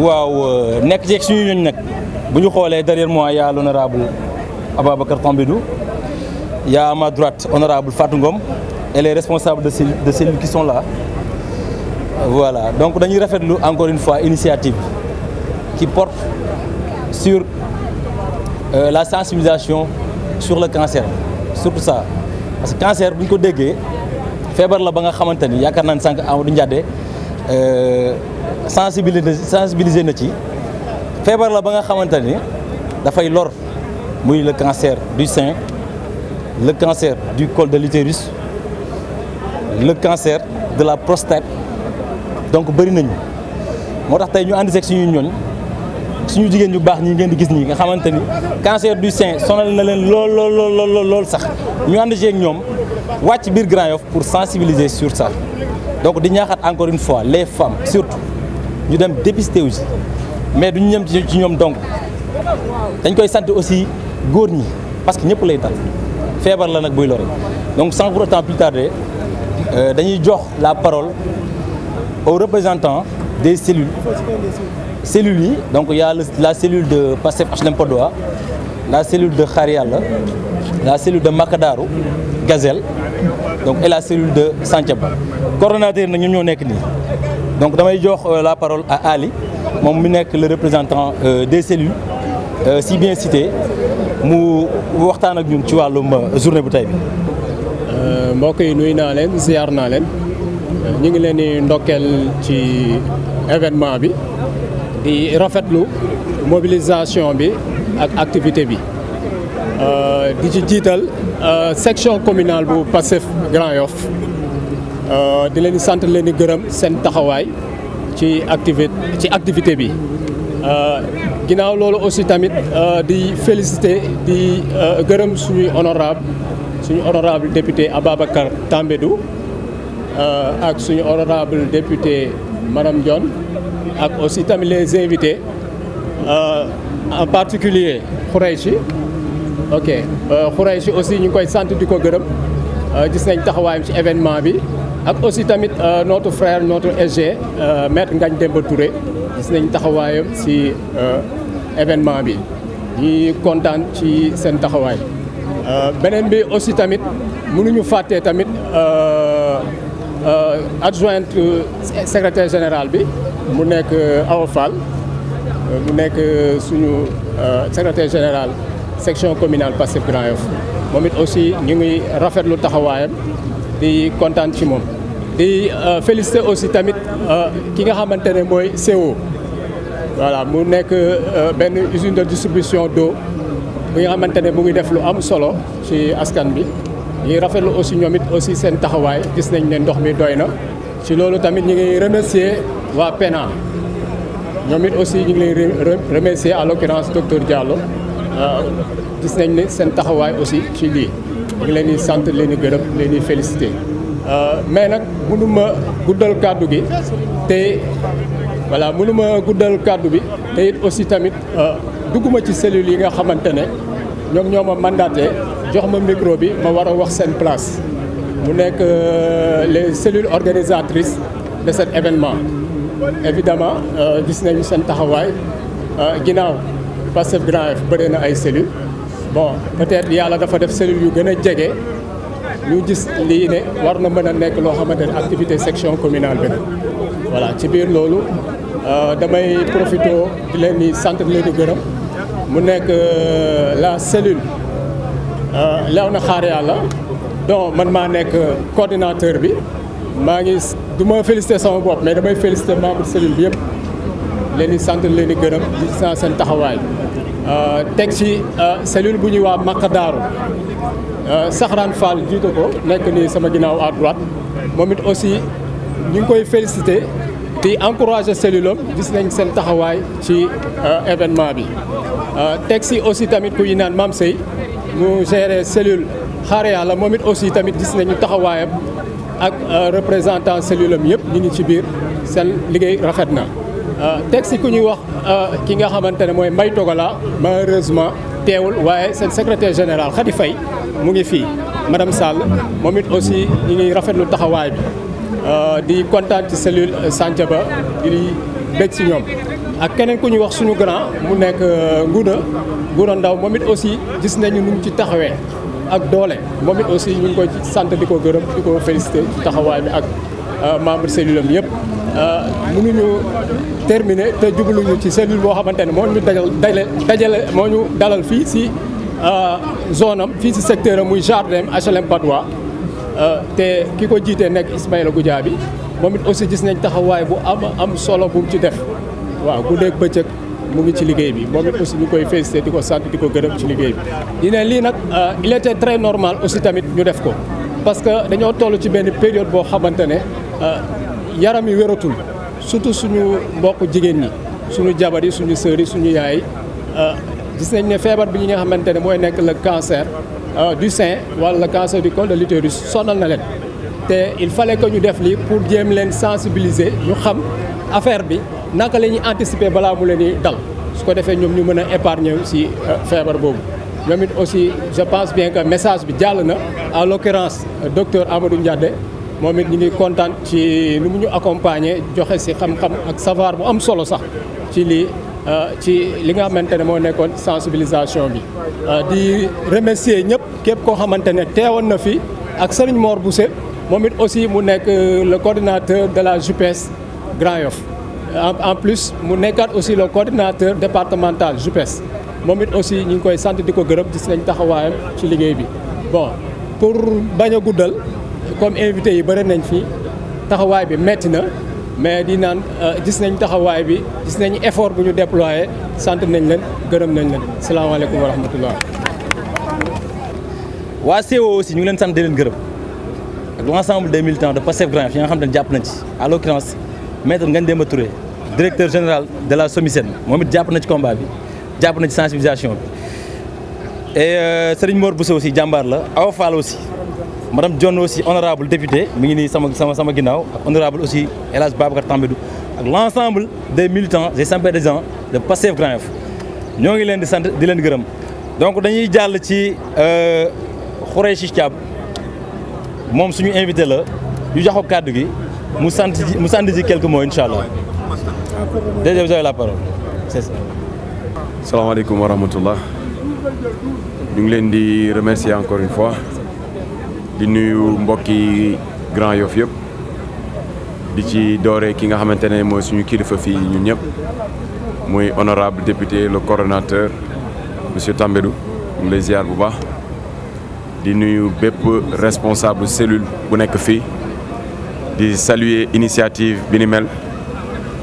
waaw nekk ci suñu ñooñ nag bu ñu xoolee derrière moi y a l'honorable Ababacar Tambédou, il y a à ma droite honorable Fatou Ngom et les responsables de cellules qui sont là. Voilà, donc dañuy rafetlu encore une fois initiative qui porte sur la sensibilisation sur le cancer, surtout ça. Parce que cancer bu ñu ko déggee feebar la ba nga xamante ni yaakaar naa ne sànq Amadou Ndiadé sensibiliser na ci feebar la ba nga xamante ni dafay lor muy le cancer du sein, le cancer du col de l'utérus, le cancer de la prostate. Donc bëri nañu moo tax tey ñu ànd seeg suñu ñooñ suñu jigéen ñu baax ñi ngeen di gis nii nga xamante ni cancer du sein sonal na leen lool sax ñu ànd seeg ñoom wàcc biir Grand Yoff pour sensibiliser sur ça. Donc di ñaaxaat encore une fois les femmes surtout ñu dem dépister aussi mais duñu ñem ci ñoom donc dañ koy sant aussi góor ñi parce que ñëpp lay dal feebar la nag buy lore. Donc sans pour autant plus tarder dañuy jox la parole aux représentants des cellules yi. Donc il y a la cellule de Pastef HLM Patte d'Oie, la cellule de Xaar Yàlla, la cellule de Makadaru Gazelle, donc et la cellule de Santhiaba. Coordonnateur nag ñoom ñoo nekk nii. Donc damay jox la parole à Ali moom mi nekk le représentant des cellules si bien cité mu waxtaan ak ñun ci wàllum journée bu tey bi. mbokk yi nuyu naa leen ziar naa leen ñu ngi leen di ndokkeel ci événement bi di rafetlu mobilisation bi ak activité bi di ci jiital section communale bu Pastef Grand Yoff di leen di sant leen di gërëm seen taxawaay ci activité bi ginnaaw loolu aussi tamit di féliciter di gërëm suñu honorable député Ababacar Tambédou ak suñu honorable député Madame Dione ak aussi tamit les invités en particulier Khoureychi Khoureychi aussi ñu ngi koy sant di ko gërëm gis nañ taxawaayam ci événement bi ak aussi tamit notre frère notre SG maître Ngagne Demba Touré gis nañ taxawaayam ci événement bi ñi kontaan ci seen taxawaay beneen bi aussi tamit mënuñu fàtte tamit adjointe secrétaire général bi mu nekk Awa Fall mu nekk suñu secrétaire général section communale Pastef Grand Yoff moom it aussi ñu ngi rafetlu taxawaayam di kontaan ci moom di féliciter aussi tamit ki nga xamante ne mooy CO voilà mu nekk benn usine de distribution d'eau bi nga xamante ne mu ngi def lu am solo ci askan bi ñuy rafetlu aussi ñoom it aussi seen taxawaay gis nañ ne ndox mi doy na ci loolu tamit ñu ngi remercier waa PENA ñoom it aussi ñu ngi leen remercier à l'occurrence docteur Diallo gis nañ ne seen taxawaay aussi ci lii ñu ngi leen di sant leen di gërëm leen di féliciter mais nag mënuma guddal kàddu gi te voilà mënuma guddal kàddu bi te it aussi tamit dugguma ci cellules yi nga xamante ne ñoom ñoo ma mandaté jox ma micro bi ma war a wax seen place mu nekk les cellules organisatrices de cet événement. Évidemment gis nañu seen taxawaay ginnaaw Pastef Grand Yoff bëri na ay cellules bon peut-être yàlla dafa def cellules yu gën a jege ñu gis lii ne war na mën a nekk loo xamante ne activité section communale bi voilà ci biir loolu damay profité di leen di sant leen di gërëm mu nekk la cellule Léona Xaar Yàlla donc man maa nekk coordinateur bi maa ngi du ma féliciter sama bopp mais damay féliciter membre cellule bi yëpp leen di sant leen di gërëm di sant seen taxawaay teg ci cellule bu ñuy waa Makadaru Saxraan Fall jiite ko nekk nii sama ginnaaw à droite moom it aussi ñu ngi koy féliciter di encourager cellule am gis nañ seen taxawaay ci événement bi teg ci aussi tamit ku ñu naan Mame Sey mu gérer cellule Xaar Yàlla moom it aussi tamit gis nañu taxawaayam ak représentant cellule am yëpp ñu ngi ci biir seen liggéey rafet na teg ci ku ñuy wax ki nga xamante ne mooy Mbaye Togala malheureusement teewul waaye seen secrétaire général Khady Faye mu ngi fii madame Sall moom it aussi ñu ngi rafetlu taxawaay bi di kontaan ci cellule Santhiaba di bég ci ñoom ak keneen ku ñuy wax suñu grand mu nekk Ngouda Ndaw moom it aussi gis nañu nu mu ci taxawee ak doole moom it aussi ñu ngi koy sant di ko gërëm di ko félicité ci taxawaay bi ak membre cellule am yëpp. mënuñu terminer te jubluñu ci cellule boo xamante ne moo ñu dajale moo ñu dalal fii si zone am fii si secteur am muy jardin HLM Patte d'Oie te ki ko jiitee nekk Ismaïla Goudiaby moom it aussi gis nañ taxawaay bu am solo bu mu ci def waaw guddeeg bëccëg mu ngi ci liggéey bi moom it aussi ñu koy félicité di ko sant di ko gërëm ci liggéey bi. di ne lii nag il était très normal aussi tamit ñu def ko parce que dañoo toll ci benn période boo xamante ne yaram yi wératul surtout suñu mbokk jigéen ñi suñu jabar yi suñu sœur yi suñu yaay gis nañ ne feebar bi ñi nga xamante ne mooy nekk le cancer du sein wala le cancer du col de l'utérus sonal na leen te il fallait que ñu def lii pour jéem leen sensibiliser ñu xam affaire bi naka la ñuy anticiper balaa mu leen di dal su ko defee ñoom ñu mën a épargner ci feebar boobu. ñoom it aussi je pense bien que message bi jàll na en l'occurrence docteur Amadou Ndiadé moom it ñu ngi kontaan ci nu mu ñu accompagner joxe ci xam-xam ak savoir bu am solo sax ci lii ci li nga xamante ne moo nekkoon sensibilisation bi. di remercier ñëpp képp koo xamante ne teewoon na fi ak Serigne Mor Bousse moom it aussi mu nekk le coordinateur de la JUPES Grand Yoff en plus mu nekkaat aussi le coordinateur départemental JUPES moom it aussi ñu ngi koy sant di ko gërëm gis nañ taxawaayam ci liggéey bi. bon pour bañ a guddal comme invité yi bëri nañ fi taxawaay bi metti na mais di naan gis nañ taxawaay bi gis nañ effort bu ñu déployé sant nañ leen gërëm nañ leen salaamaaleykum wa rahmatullah. waa CO aussi ñu ngi leen sant di leen gërëm ak l'ensemble des militants de Pastef Grand Yoff yi nga xam ne jàpp nañ ci à l'occurrence maître Ngagne Demba Touré directeur général de la SOMISEN moom it jàpp na ci combat bi jàpp na ci sensibilisation bi et Serigne Mor Bousso aussi jàmbaar la Awa Fall aussi madame John aussi honorable député mi ngi nii sama ginnaaw ak honorable aussi El Hadj Babacar Tambédou ak l'ensemble des militants et sympathisants de Pastef Grand Yoff ñoo ngi leen di sant di leen gërëm donc dañuy jàll ci Khoureychi Thiam moom suñu invité la yu jox ko kàddu gi mu sant ji quelques mots incha allah déjà vous avez la parole c'est ça. salaamaaleykum wa rahmatullah ñu ngi leen di remercier encore une fois di nuyu mbokki Grand Yoff yëpp di ci doore ki nga xamante ne mooy suñu kilifa fii ñun ñëpp muy honorable député le coordonnateur monsieur Tambédou ñu ngi lay ziar bu baax di nuyu bépp responsable cellule bu nekk fii di saluer initiative bi ni mel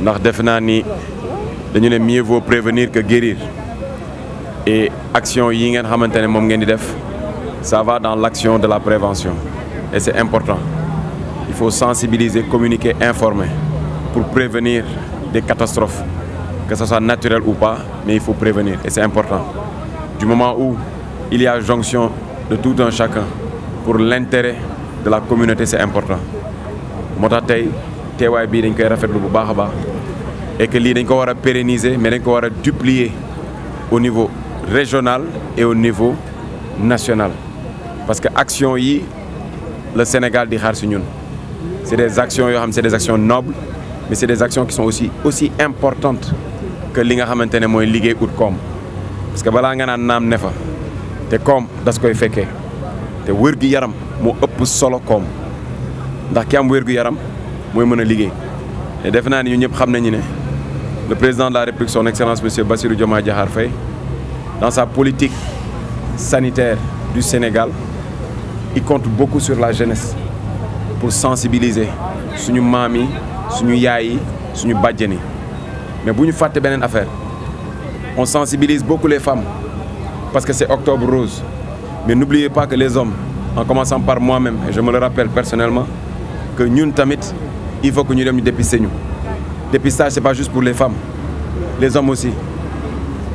ndax defe naa ni dañu ne mieux vaut prévenir que guérir et action yi ngeen xamante ne moom ngeen di def ça va dans l'action de la prévention et c'est important il faut sensibiliser communiquer informer pour prévenir des catastrophes que ce soit naturel ou pas mais il faut prévenir et c'est important du moment où il y a jonction de tout un chacun pour l'intérêt de la communauté c'est important moo tax tey teewaay bii dañ koy rafetlu bu baax a baax et que lii dañ ko war a pérenniser mais dañ ko war a duplier au niveau régional et au niveau national parce que action yi le Sénégal di xaar si ñun c'est des actions yoo xam c'est des actions nobles mais c'est des actions qui sont aussi importantes que li nga xamante ne mooy liggéey ut koom parce que balaa nga naan naam ne fa te koom das koy fekkee te wér gu yaram moo ëpp solo koom ndax ki am wér gu yaram mooy mën a liggéey te defe naa ni ñu ñëpp xam nañu ne le président de la République son excellence monsieur Bassirou Diomaye Diakhar Faye dans sa politique sanitaire du Sénégal il compte beaucoup sur la jeunesse pour sensibiliser suñu maam yi suñu yaay yi suñu bàjjen yi mais bu ñu fàtte beneen affaire on sensibilise beaucoup les femmes parce que c'est Octobre Rose mais n'oubliez pas que les hommes en commençant par moi-même et je me le rappelle personnellement que ñun tamit il faut que ñu dem ñu dépister ñu dépistage c'est pas juste pour les femmes les hommes aussi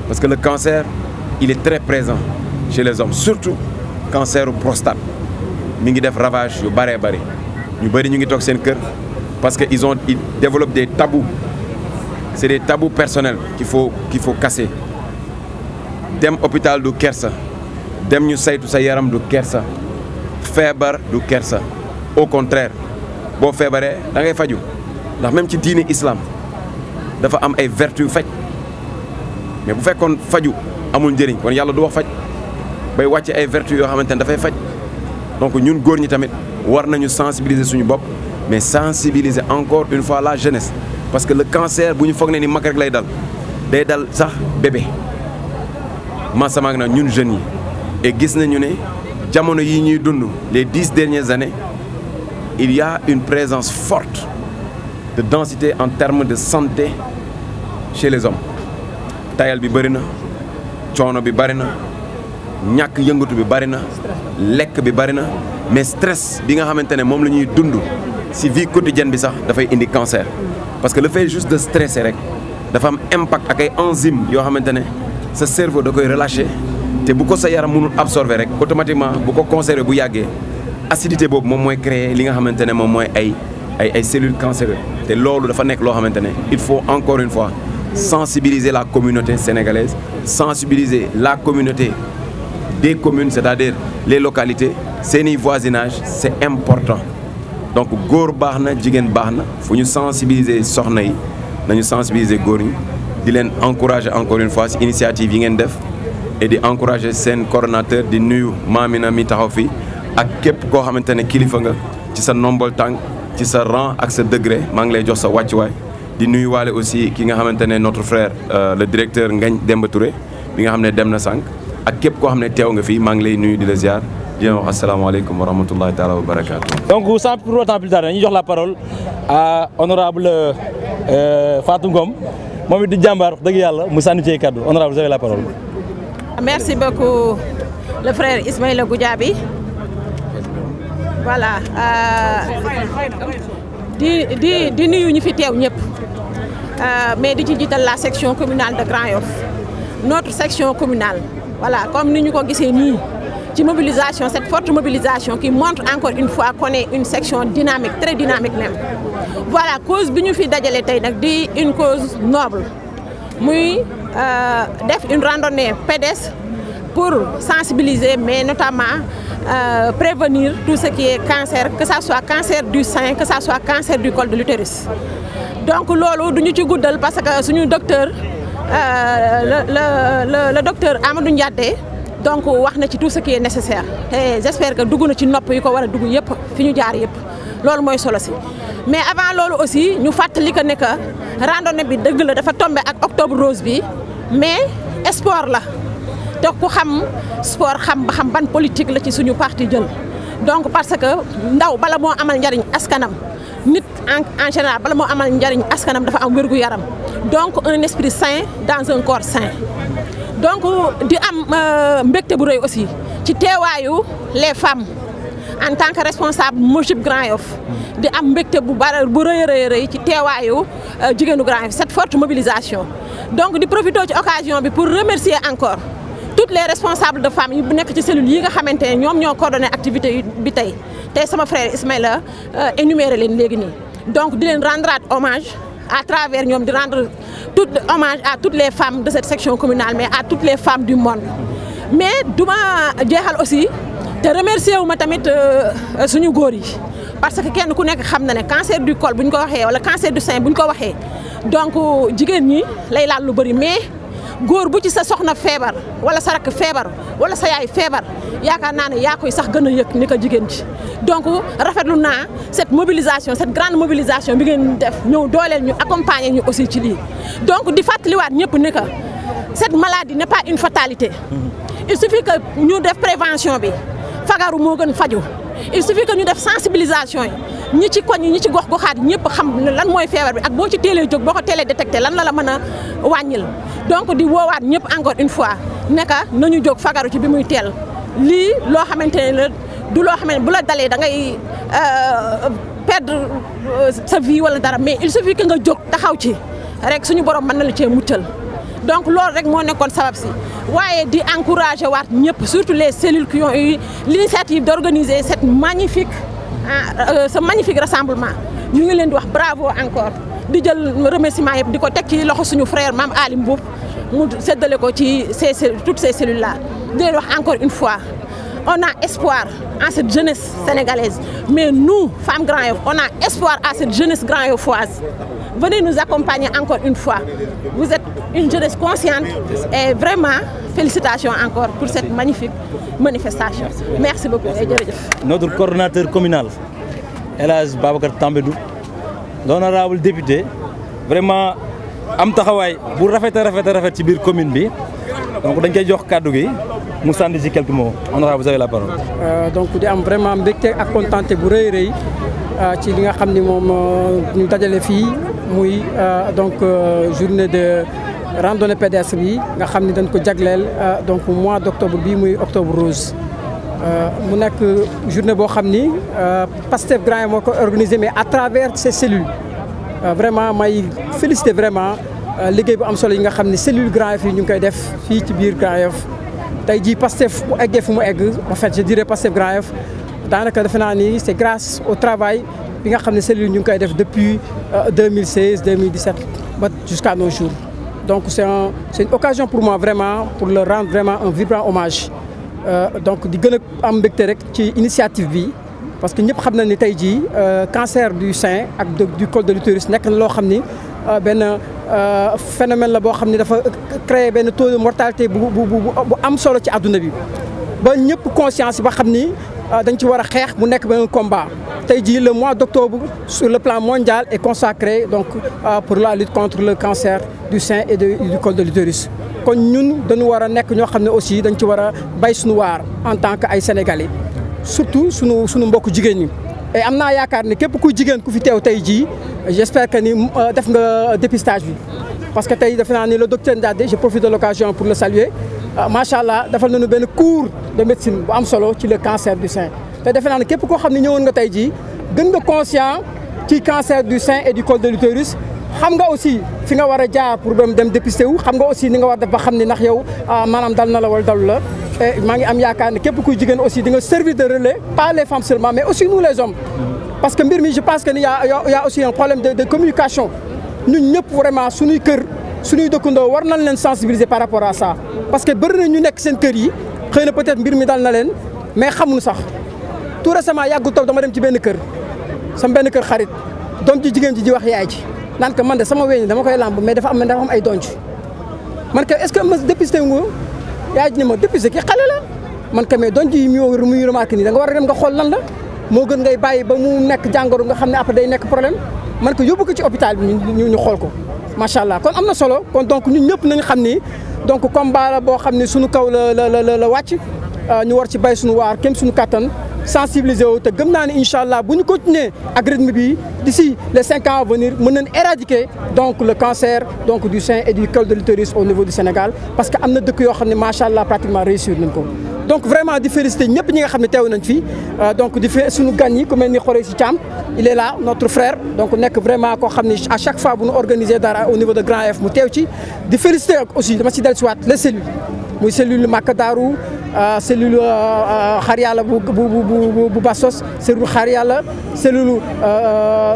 parce que le cancer il est très présent chez les hommes surtout cancer prostate mi ngi def ravage yu bëree bëri ñu bëri ñu ngi toog seen kër parce que ils développent des tabous c'est des tabous personnels qu'il faut casser dem hôpital du kersa dem ñu saytu sa yaram du kersa feebar du kersa au contraire boo feebaree da ngay faju ndax même ci diine islam dafa am ay vertu faj mais bu fekkoon faju amul njëriñ kon yàlla du wax faj bay wàcce ay vertu yoo xamante ne dafay faj donc ñun góor ñi tamit war nañu sensibiliser suñu bopp mais sensibiliser encore une fois la jeunesse parce que le cancer bu ñu foog ne ni mag rek lay dal day dal sax bébé masamaag na ñun jeunes yi et gis nañu ne jamono yi ñuy dund les 10 dernières années il y a une présence forte de densité en termes de santé chez les hommes tayal bi bëri na coono bi bëri na ñàkk yëngatu bi bëri na lekk bi bëri na mais stress bi nga xamante ne moom la ñuy dund ci vie quotidienne bi sax dafay indi cancer parce que le fait juste de stresser rek dafa am impact ak ay enzymes yoo xamante ne sa cerveau da koy relâché te bu ko sa yaram mënul absorber rek automatiquement bu ko conserver bu yàggee acidité boobu moom mooy créer li nga xamante ne moom mooy ay cellules cancéreuses te loolu dafa nekk loo xamante ne il faut encore une fois sensibiliser la communauté sénégalaise sensibiliser la communauté des communes c'est-à-dire les localités seeni voisinage c'est important donc góor baax na jigéen baax na fu ñu sensibiliser soxna yi nañu sensibiliser góor ñi di leen encourager encore une fois ci initiative yi ngeen def et di encourager seen coordonnateur di nuyu Mamina mi taxaw fii ak képp koo xamante ne kilifa nga ci sa nombol tànk ci sa rang ak sa degré maa ngi lay jox sa wàccuwaay di nuyu waale aussi ki nga xamante ne notre frère le directeur Ngagne Demba Touré bi nga xam ne dem na sànq ak képp koo xam ne teew nga fii maa ngi lay nuyu di la ziar di leen wax asalaamaaleykum wa rahmatullahi taala wa barakaatu. donc sans pour autant plus tarder dañuy jox la parole à honorable Fatou Ngom moom it di jàmbaar wax dëgg yàlla mu sànni ci kaddu honorable vous avez la parole. Merci beaucoup le frère Ismaïla Goudiaby. Voilà di nuyu ñu fi teew ñëpp mais di ci jiital la section communale de Grand Yoff notre section communale voilà comme ni ñu ko gisee nii ci mobilisation cette forte mobilisation qui montre encore une fois qu'on est une section dynamique très dynamique même voilà cause bi ñu fi dajale tey nag di une cause noble muy def une randonnée pédestre pour sensibiliser mais notamment prévenir tout ce qui est cancer que ça soit cancer du sein que ça soit cancer du col de l'utérus donc loolu duñu ci guddal parce que suñu docteur le docteur Amadou Ndiadé donc wax na ci tout ce qui est nécessaire et j'espère que dugg na ci nopp yi ko war a dugg yëpp fi ñu jaar yëpp loolu mooy solo si mais avant loolu aussi ñu fàttali que ne que randonnée bi dëgg la dafa tombé ak octobre rose bi mais sport la te ku xam sport xam ba xam ban politique la ci suñu parti jël donc parce que ndaw bala moo amal njariñ askanam nit en général bala moo amal njariñ askanam dafa am wérgu yaram donc un esprit sain dans un corps sain donc di am mbégte bu rëy aussi ci teewaayu les femmes en tant que responsable MOJIP Grand Yoff di am mbégte bu rëy ci teewaayu jigéenu Grand Yoff cette forte mobilisation donc di profiter ci occasion bi pour remercier encore toutes les responsables de femmes yi bu nekk ci cellules yi nga xamante ne ñoom ñoo coordonné activité bi tey sama frère Ismaïla énuméré leen léegi nii donc di leen rendre hommage à travers ñoom di rendre tout hommage à toutes les femmes de cette section communale mais à toutes les femmes du monde mais duma jeexal aussi te remercier wu ma tamit suñu góor yi parce que kenn ku nekk xam na ne cancer du col bu ñu ko waxee wala cancer du sein bu ñu ko waxee donc jigéen ñi lay laal lu bëri mais góor bu ci sa soxna feebar wala sa rakk feebar wala sa yaay feebar yaakaar naa ne yaa koy sax gën a yëg ni ko jigéen ci donc rafetlu naa cette mobilisation cette grande mobilisation bi ngeen def ñëw dooleel ñu accompagner ñu aussi ci lii donc di fàttaliwaat ñëpp ne que cette maladie n'est pas une fatalité il suffit que ñu def prévention bi fagaru moo gën faju il suffit que ñu def sensibilisation yi ñi ci koñ ñi ci gox goxaat ñëpp xam lan mooy feebar bi ak boo ci teelee jóg boo ko teelee détecté lan la mën a wàññil donc di woowaat ñëpp encore une fois neka nañu jóg fagaru ci bi muy teel lii loo xamante ne la du loo xamante ne bu la dalee da ngay perdre sa vie wala dara mais il suffit que nga jóg taxaw ci rek suñu borom mën na la cee muccal donc loolu rek moo nekkoon sabab si waaye di encourager waat ñëpp surtout les cellules qui ont eu l'initiative d'organiser ce magnifique rassemblement ñu ngi leen di wax bravo encore di jël remerciement yëpp di ko teg ci loxo suñu frère Mame Ali Mboup mu séddale ko ci toutes ces cellules là di leen wax encore une fois on a espoir en cette jeunesse sénégalaise mais nous femmes Grand Yoff on a espoir à cette jeunesse grand yoffoise venez nous accompagner encore une fois. Vous êtes une jeunesse consciente et vraiment félicitations encore pour cette magnifique manifestation. Merci beaucoup. Notre coordonnateur communal, El Hadj Babacar Tambédou, l'honorable député, vraiment am taxawaay bu rafet ci biir commune bi donc dañ koy jox kàddu gi mu sànni ci quelques mots. Honorable, vous avez la parole. Donc di am vraiment mbégte ak contenté bu rëy ci li nga xam ni moom ñu dajale fii muy donc journée de randonnée pédestre bi nga xam ni dañ ko jagleel donc mois d'octobre bi muy octobre rose. mu nekk journée boo xam ni Pastef Grand Yoff moo ko organisé mais à travers ses cellules vraiment may féliciter vraiment liggéey bu am solo yi nga xam ne cellule Grand Yoff yi ñu ngi koy def fii ci biir Grand Yoff tey jii Pastef bu eggee fu mu egg en fait je dirais Pastef Grand Yoff daanaka defe naa ni c'est grâce au travail bi nga xam ne cellule ñu ngi koy def depuis 2016 2017 ba jusqu'à nos jours donc c'est une occasion pour moi vraiment pour leur rendre vraiment un vibrant hommage. Donc di gën a am mbégte rek ci initiative bi parce que ñëpp xam na ni tey jii cancer du sein ak du col de l'utérus nekk na loo xam ni benn phénomène la boo xam ni dafa créer benn taux de mortalité bu am solo ci àdduna bi ba ñëpp conscience ba xam ni dañ ci war a xeex mu nekk benn combat. Tey jii le mois d'octobre sur le plan mondial est consacré donc pour la lutte contre le cancer du sein et du col de l'utérus. kon ñun dañu war a nekk ñoo xam ne aussi dañ ci war a bay suñu waar en tant que ay sénégalais surtout suñu mbokku jigéen ñi. et am naa yaakaar ne képp kuy jigéen ku fi teew tey jii j'espère que ni def nga dépistage bi parce que tey defe naa ni le docteur Ndade je profite de l'occasion pour le saluer macha allah defal nañu benn cours de médecine bu am solo ci le cancer du sein. te defe naa ne képp koo xam ne ñëwoon nga tey jii gën nga conscient ci cancer du sein et du col de l'utérus. xam nga aussi fi nga war a jaar pour dem dépister wu xam nga aussi ni nga war def ba xam ni ndax yow maanaam dal na la wala dalu la et maa ngi am yaakaar ne képp kuy jigéen aussi di nga servir de relais pas les femmes seulement mais aussi nous les hommes. parce que mbir mi je pense que ni y a aussi un problème de communication ñun ñëpp vraiment suñuy kër suñuy dëkkandoo war nañ leen sensibiliser par rapport à ça. parce que bëri na ñu nekk seen kër yi xëy na peut-être mbir mi dal na leen mais xamuñu sax tout récemment yàggul toog dama dem ci benn kër sama benn kër xarit doom ji jigéen ji wax yaay ji. naan ko man de sama weñ dama koy lamb mais dafa am ay donj man ko est-ce que ma dépisté nga yaa ji ne ma dépisté ki xale la man ko mais donj yi muy remarqué nii da nga war a dem nga xool lan la moo gën ngay bàyyi ba mu nekk jàngoro nga xam ne après day nekk problème man ko yóbbu ko ci hôpital bi ñu xool ko macha allah kon am na solo kon donc ñun ñëpp nañu xam ni donc combat la boo xam ne suñu kaw la wàcc ñu war ci bay suñu waar kéem suñu kattan sensibiliser wu te gëm naa ne incha allah bu ñu continuer ak rythme bi d'ici les 5 ans à venir mën nañ éradiquer donc le cancer donc du sein et du col de l'utérus au niveau du Sénégal parce que am na dëkk yoo xam ne macha allah pratiquement réussir nañ ko. donc vraiment di féliciter ñëpp ñi nga xam ne teew nañ fi donc di fe suñu gan yi ku mel ni Khoureychi Thiam il est là notre frère donc nekk vraiment koo xam ne à chaque fois bu ñu organiser dara au niveau de Grand Yoff mu teew ci di féliciter aussi dama ci dellusiwaat les cellules muy cellule Maka Darou cellule Xar Yàlla bu Bassos cellule Xar Yàlla cellule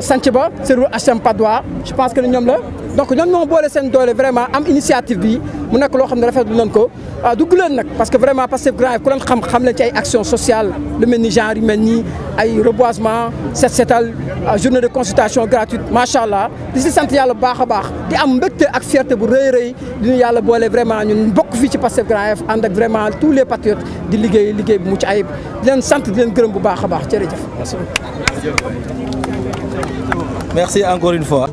Santhiaba cellule HM Padois je pense que ñoom la donc ñoom ñoo boole seen doole vraiment am initiative bi mu nekk loo xam ne rafetlu nañ ko dugg leen nag parce que vraiment Pastef Grand Yoff ku leen xam leen ci ay actions sociales lu mel ni genre yu mel ni ay reboisement setal journée de consultation gratuite macha allah di si sant yàlla bu baax a baax di am mbégte ak fierté bu rëy di ñu yàlla boole vraiment ñun bokk fii ci Pastef Grand Yoff ànd ak vraiment tous les patriotes di liggéey bu mucc ayib di leen sant di leen gërëm bu baax a baax jërëjëf. Merci encore une fois.